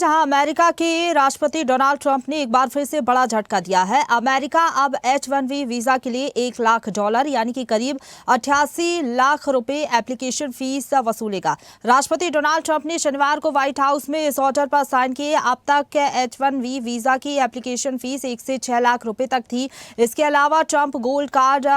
जहां अमेरिका के राष्ट्रपति डोनाल्ड ट्रंप ने एक बार फिर से बड़ा झटका दिया है। अमेरिका अब H-1B वीजा के लिए $1 लाख यानी कि करीब 88 लाख रुपए एप्लीकेशन फीस वसूलेगा। राष्ट्रपति डोनाल्ड ट्रंप ने शनिवार को व्हाइट हाउस में इस ऑर्डर पर साइन किए। अब तक H-1B वीजा की एप्लीकेशन फीस 1 से 6 लाख रुपए तक थी। इसके अलावा ट्रंप गोल्ड कार्ड,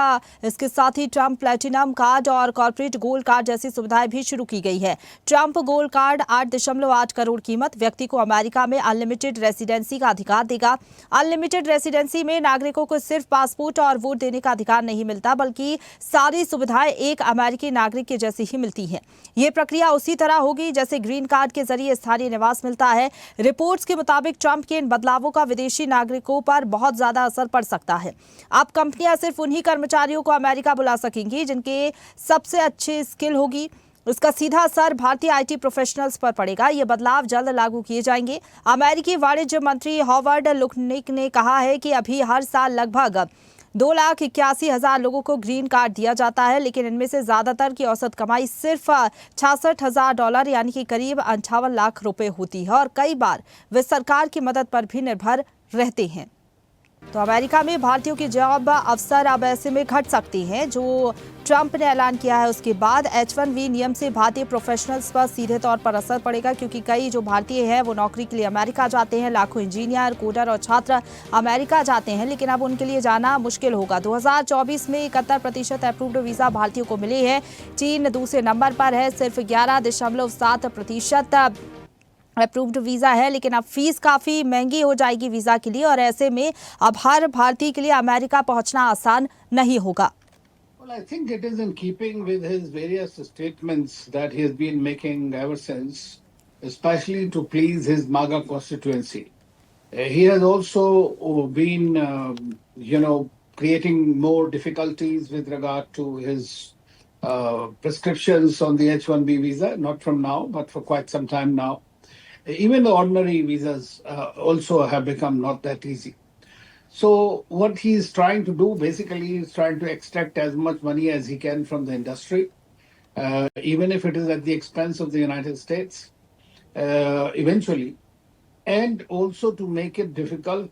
इसके साथ ही ट्रंप प्लेटिनम कार्ड और कॉर्पोरेट गोल्ड कार्ड जैसी सुविधाएं भी शुरू की गई है। ट्रंप गोल्ड कार्ड 8.8 करोड़ कीमत व्यक्ति को अमेरिका में अनलिमिटेड रेसिडेंसी का अधिकार देगा। अनलिमिटेड रेसिडेंसी में नागरिकों को सिर्फ पासपोर्ट और वोट देने का अधिकार नहीं मिलता, बल्कि सारी सुविधाएं एक अमेरिकी नागरिक के जैसी ही मिलती हैं। ये प्रक्रिया उसी तरह होगी जैसे ग्रीन कार्ड के जरिए स्थायी निवास मिलता है। रिपोर्ट्स के मुताबिक ट्रंप के इन बदलावों का विदेशी नागरिकों पर बहुत ज्यादा असर पड़ सकता है। अब कंपनियां सिर्फ उन्हीं कर्मचारियों को अमेरिका बुला सकेंगी जिनके सबसे अच्छी स्किल होगी। इसका सीधा असर भारतीय आईटी प्रोफेशनल्स पर पड़ेगा। ये बदलाव जल्द लागू किए जाएंगे। अमेरिकी वाणिज्य मंत्री हॉवर्ड लुटनिक ने कहा है कि अभी हर साल लगभग 2,81,000 लोगों को ग्रीन कार्ड दिया जाता है, लेकिन इनमें से ज्यादातर की औसत कमाई सिर्फ $66,000 यानी कि करीब 58 लाख रुपए होती है और कई बार वे सरकार की मदद पर भी निर्भर रहते हैं। तो अमेरिका में भारतीयों की जॉब अवसर अब ऐसे में घट सकती हैं। जो ट्रंप ने ऐलान किया है उसके बाद H-1B नियम से भारतीय प्रोफेशनल्स पर सीधे तौर पर असर पड़ेगा, क्योंकि कई जो भारतीय हैं वो नौकरी के लिए अमेरिका जाते हैं। लाखों इंजीनियर, कोडर और छात्र अमेरिका जाते हैं, लेकिन अब उनके लिए जाना मुश्किल होगा। 2024 में 71% अप्रूव्ड वीजा भारतीयों को मिले हैं। चीन दूसरे नंबर पर है, सिर्फ 11.7% अप्रूव्ड वीजा है, लेकिन अब फीस काफी महंगी हो जाएगी वीजा के लिए और ऐसे में अब हर भारतीय के लिए अमेरिका पहुंचना आसान नहीं होगा। Well, I think it is in keeping with his various statements that he has been making ever since, especially to please his MAGA constituency. He has also been, creating more difficulties with regard to his prescriptions on the H-1B visa, not from now, but for quite some time now. Even the ordinary visas also have become not that easy. So what he is trying to do basically is trying to extract as much money as he can from the industry, even if it is at the expense of the United States, eventually, and also to make it difficult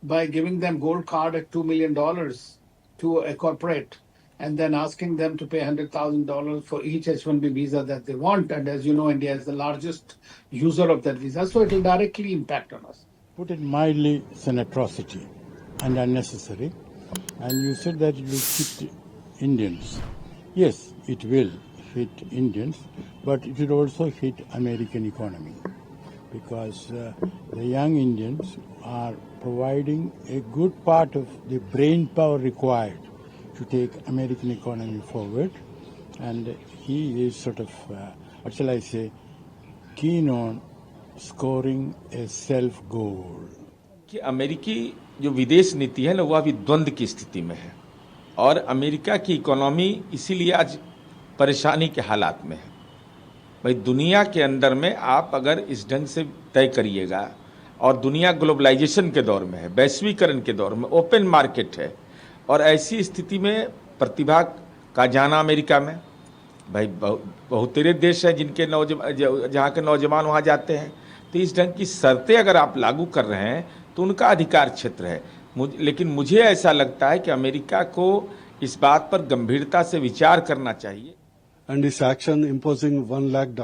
by giving them gold card at $2 million to a corporate and then asking them to pay $100,000 for each H-1B visa that they want. And as you know, India is the largest user of that visa, so it will directly impact on us. Put it mildly, it's an atrocity and unnecessary. And you said that it will hit Indians. Yes, it will hit Indians, but it will also hit American economy, because the young Indians are providing a good part of the brain power required to take American economy forward, and he is sort of, what shall I say, keen on scoring a self-goal. कि अमेरिकी जो विदेश नीति है ना, वो अभी द्वंद्व की स्थिति में है और अमेरिका की इकोनॉमी इसीलिए आज परेशानी के हालात में है। भाई दुनिया के अंदर में आप अगर इस ढंग से तय करिएगा, और दुनिया ग्लोबलाइजेशन के दौर में है, वैश्वीकरण के दौर में, ओपन मार्केट है, और ऐसी स्थिति में प्रतिभा का जाना अमेरिका में, भाई बहुत तेरे देश हैं जिनके जहाँ के नौजवान वहाँ जाते हैं। तो इस ढंग की शर्तें अगर आप लागू कर रहे हैं तो उनका अधिकार क्षेत्र है। लेकिन मुझे ऐसा लगता है कि अमेरिका को इस बात पर गंभीरता से विचार करना चाहिए। And this action imposing $1 lakh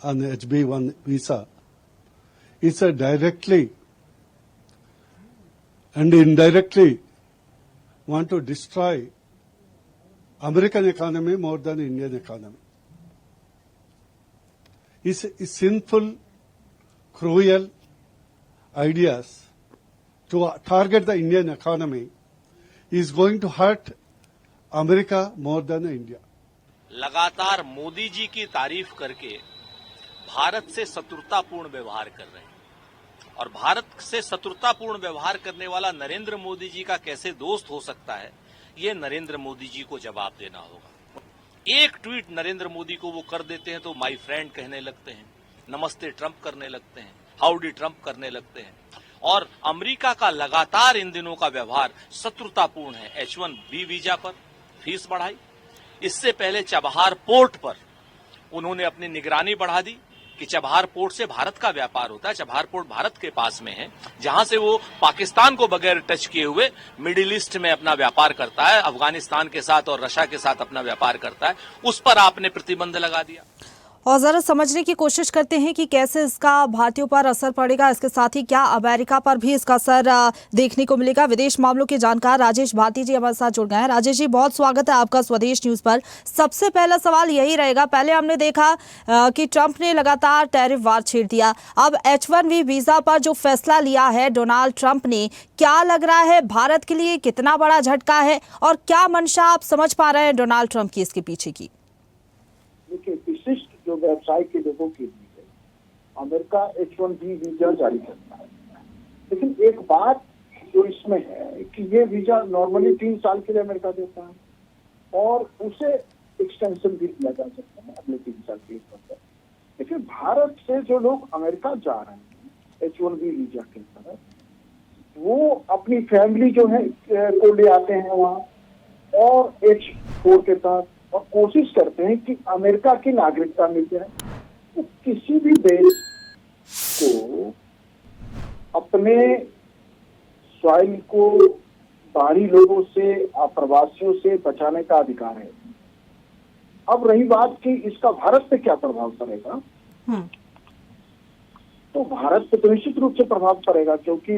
on HB1 visa is a directly and indirectly want to destroy American economy more than Indian economy. It's sinful, cruel ideas to target the Indian economy is going to hurt America more than India. लगातार मोदी जी की तारीफ करके भारत से शत्रुतापूर्ण व्यवहार कर रहे हैं, और भारत से शत्रुतापूर्ण व्यवहार करने वाला नरेंद्र मोदी जी का कैसे दोस्त हो सकता है, ये नरेंद्र मोदी जी को जवाब देना होगा। एक ट्वीट नरेंद्र मोदी को वो कर देते हैं तो माय फ्रेंड कहने लगते हैं, नमस्ते ट्रंप करने लगते हैं, हाउडी ट्रंप करने लगते हैं, और अमेरिका का लगातार इन दिनों का व्यवहार शत्रुतापूर्ण है। H-1B वीजा पर फीस बढ़ाई, इससे पहले चबहार पोर्ट पर उन्होंने अपनी निगरानी बढ़ा दी, कि चबहार पोर्ट से भारत का व्यापार होता है। चबहार पोर्ट भारत के पास में है, जहां से वो पाकिस्तान को बगैर टच किए हुए मिडिल ईस्ट में अपना व्यापार करता है, अफगानिस्तान के साथ और रशिया के साथ अपना व्यापार करता है। उस पर आपने प्रतिबंध लगा दिया। और जरा समझने की कोशिश करते हैं कि कैसे इसका भारतीयों पर असर पड़ेगा, इसके साथ ही क्या अमेरिका पर भी इसका असर देखने को मिलेगा। विदेश मामलों के जानकार राजेश भारती जी हमारे साथ जुड़ गए हैं। राजेश जी, बहुत स्वागत है आपका स्वदेश न्यूज पर। सबसे पहला सवाल यही रहेगा, पहले हमने देखा कि ट्रंप ने लगातार टैरिफ वार छेड़ दिया, अब H1B वीजा पर जो फैसला लिया है डोनाल्ड ट्रंप ने, क्या लग रहा है भारत के लिए कितना बड़ा झटका है और क्या मंशा आप समझ पा रहे हैं डोनाल्ड ट्रंप की इसके पीछे की? देखिए, विशिष्ट जो व्यवसाय के लोगों के लिए अमेरिका H1B वीजा जारी करता है, लेकिन एक बात जो इसमें है कि ये वीजा नॉर्मली 3 साल के लिए अमेरिका देता है और उसे एक्सटेंशन भी किया जा सकता है अगले 3 साल के लिए। लेकिन भारत से जो लोग अमेरिका जा रहे हैं H1B वीजा के तहत, वो अपनी फैमिली जो है को ले आते हैं वहाँ और H4 के तहत और कोशिश करते हैं कि अमेरिका की नागरिकता मिल जाए। तो किसी भी देश को अपने सॉइल को बाहरी लोगों से, अप्रवासियों से बचाने का अधिकार है। अब रही बात कि इसका भारत पे क्या प्रभाव पड़ेगा, तो भारत पे तो निश्चित रूप से प्रभाव पड़ेगा, क्योंकि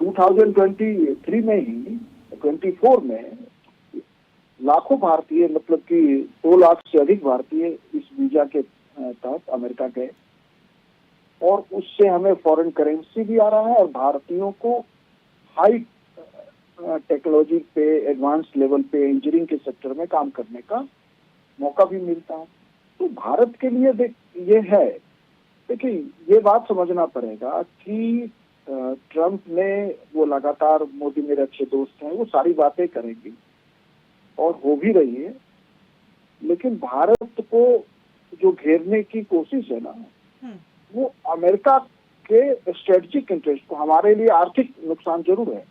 2023 में ही 24 में लाखों भारतीय, मतलब कि 2 लाख से अधिक भारतीय इस वीजा के तहत अमेरिका गए और उससे हमें फॉरेन करेंसी भी आ रहा है और भारतीयों को हाई टेक्नोलॉजी पे, एडवांस लेवल पे इंजीनियरिंग के सेक्टर में काम करने का मौका भी मिलता है। तो भारत के लिए ये है, देखिए ये बात समझना पड़ेगा कि ट्रंप ने, वो लगातार मोदी मेरे अच्छे दोस्त हैं, वो सारी बातें करेंगी और हो भी रही है, लेकिन भारत को जो घेरने की कोशिश है ना, वो अमेरिका के स्ट्रेटेजिक इंटरेस्ट को, हमारे लिए आर्थिक नुकसान जरूर है,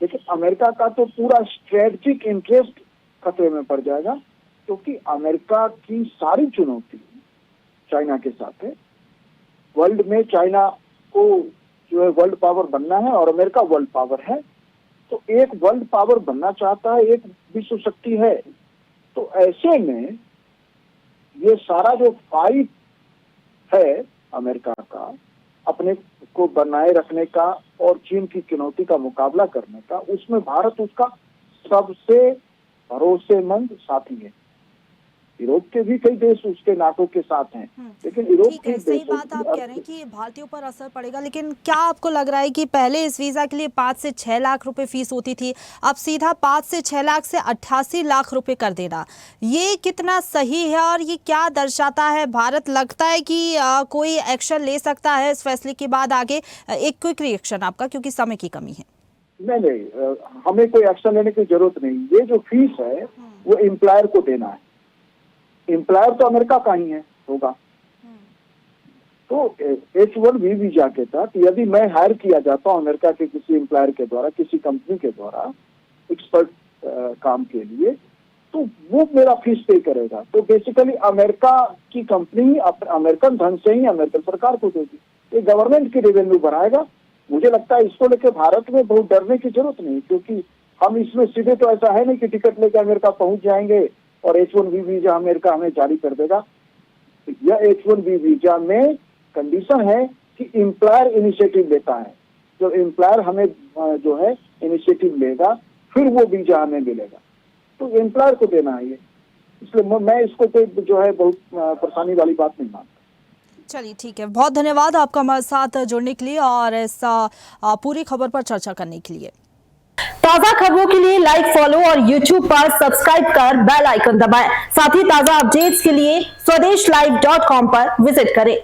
लेकिन अमेरिका का तो पूरा स्ट्रेटेजिक इंटरेस्ट खतरे में पड़ जाएगा, क्योंकि अमेरिका की सारी चुनौती चाइना के साथ है। वर्ल्ड में चाइना को जो है वर्ल्ड पावर बनना है और अमेरिका वर्ल्ड पावर है, तो एक वर्ल्ड पावर बनना चाहता है, एक विश्व शक्ति है। तो ऐसे में ये सारा जो फाइट है अमेरिका का अपने को बनाए रखने का और चीन की चुनौती का मुकाबला करने का, उसमें भारत उसका सबसे भरोसेमंद साथी है। यूरोप के भी कई देश उसके नाटो के साथ हैं, लेकिन यूरोप के सही बात आप कह रहे हैं कि भारतीयों पर असर पड़ेगा, लेकिन क्या आपको लग रहा है कि पहले इस वीजा के लिए 5 से 6 लाख रुपए फीस होती थी, अब सीधा 5 से 6 लाख से 88 लाख रुपए कर देना, ये कितना सही है और ये क्या दर्शाता है? भारत लगता है कि कोई एक्शन ले सकता है इस फैसले के बाद आगे? एक क्विक रिएक्शन आपका, क्योंकि समय की कमी है। नहीं, हमें कोई एक्शन लेने की जरूरत नहीं। ये जो फीस है वो एम्प्लॉयर को देना है, एम्प्लॉयर तो अमेरिका का ही है होगा। तो H1B वीजा के तहत यदि मैं हायर किया जाता हूँ अमेरिका के किसी एम्प्लॉयर के द्वारा, किसी कंपनी के द्वारा एक्सपर्ट काम के लिए, तो वो मेरा फीस पे करेगा। तो बेसिकली अमेरिका की कंपनी अमेरिकन धन से ही अमेरिकन सरकार को देगी, ये गवर्नमेंट की रेवेन्यू बढ़ाएगा। मुझे लगता है इसको लेकर भारत में बहुत डरने की जरूरत नहीं, क्योंकि हम इसमें सीधे तो ऐसा है नहीं कि टिकट लेकर अमेरिका पहुंच जाएंगे और H1B वीजा अमेरिका हमें जारी कर देगा। यह H1B वीजा में कंडीशन है कि एम्प्लॉयर इनिशिएटिव लेता है। जो एम्प्लॉयर हमें जो है इनिशिएटिव लेगा, फिर वो वीजा हमें मिलेगा, तो एम्प्लॉयर को देना है ये। इसलिए मैं इसको कोई जो है बहुत परेशानी वाली बात नहीं मानता। चलिए ठीक है, बहुत धन्यवाद आपका हमारे साथ जुड़ने के लिए और इस पूरी खबर पर चर्चा करने के लिए। ताजा खबरों के लिए लाइक, फॉलो और YouTube पर सब्सक्राइब कर बेल आइकन दबाएं। साथ ही ताजा अपडेट्स के लिए swedeshlive.com पर विजिट करें।